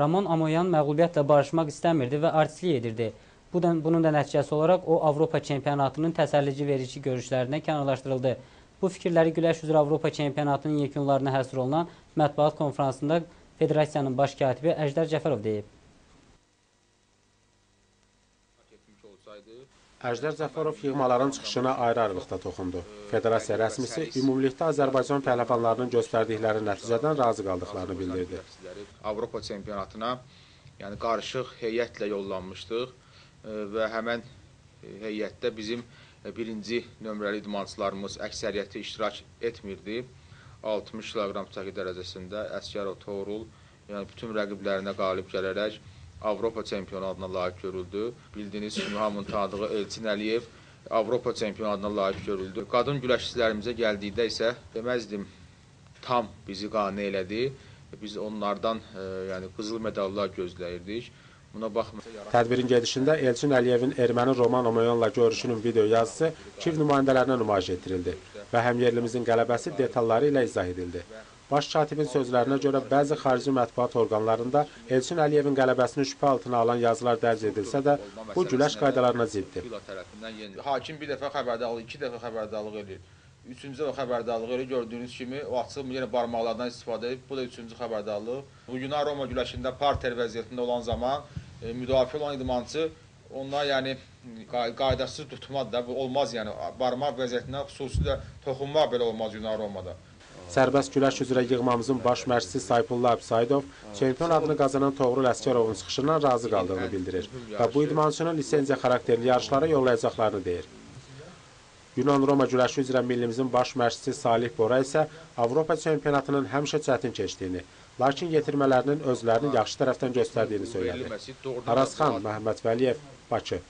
Ramon Amoyan məğlubiyyətlə barışmaq istəmirdi və artistlik edirdi. Bunun da nəticəsi olaraq o Avropa çempionatının təsəllici verici görüşlərindən kənarlaşdırıldı. Bu fikirləri güləş üzrə Avropa çempionatının yekunlarına həsr olunan mətbuat konfransında Federasiyanın baş katibi Əjdər Cəfərov deyib. Əjdər Cəfərov yığmaların çıxışına ayrı-ayrılıqda toxundu. Federasiya rəsmisi ümumilikdə Azərbaycan pəhləvanlarının göstərdikləri nəticədən razı qaldıqlarını bildirdi. Avropa çempionatına qarışıq heyətlə yollanmışdıq və həmən heyətdə bizim birinci nömrəli idmançılarımız əksəriyyəti iştirak etmirdi. 60 kq çəki dərəcəsində Əsgərov Toğrul bütün rəqiblərinə qalib gələrək Avropa çempionatına layiq görüldü. Bildiyiniz kimi hamının tanıdığı Elçin Əliyev Avropa çempionatına layiq görüldü. Qadın güləşçilərimizə gəldikdə isə deməzdim tam bizi qane elədi. Biz onlardan qızıl medallar gözləyirdik. Buna baxmayaraq tədbirin gedişində Elçin Əliyevin erməni Roman Amoyanla görüşünün video yazısı Kiv nümayəndələrinə nümayiş etdirildi və həmyerlimizin qələbəsi detalları ilə izah edildi. Baş katibin sözlərinə görə bəzi xarici mətbuat orqanlarında Elçin Əliyevin qələbəsini şübhə altına alan yazılar dərc edilsə də, bu güləş qaydalarına ziddir. Hakim bir dəfə xəbərdarlıq, 2 dəfə xəbərdarlıq edir. 3-cü dəfə xəbərdarlıq edir. Gördüyünüz kimi o açıq yenə barmaqlardan istifadə edib. Bu da 3-cü xəbərdarlıq. Bu Yunan-Roma güləşində parter vəziyyətində olan zaman müdafiə olan idmançı onlar qaydasız tutmadı da. Bu olmaz barmaq vəziyyətindən xüsusilə toxunmaq belə olmaz Yunan-Romada. Sərbəst güləş üzrə yığmamızın baş məşqçisi Sayfullah Əbsaidov çempion adını qazanan Toğrul Əsgərovun çıxışından razı qaldığını bildirir və bu idmançının lisenziya xarakterli yarışlara yollayacaqlarını deyir. Yunan-Roma güləşi üzrə millimizin baş məşqçisi Salih Bora isə Avropa çempionatının həmişə çətin keçdiyini, lakin yetirmələrinin özlərini yaxşı tərəfdən göstərdiyini söylədi. Arazxan Məhəmməd Vəliyev, Bakı.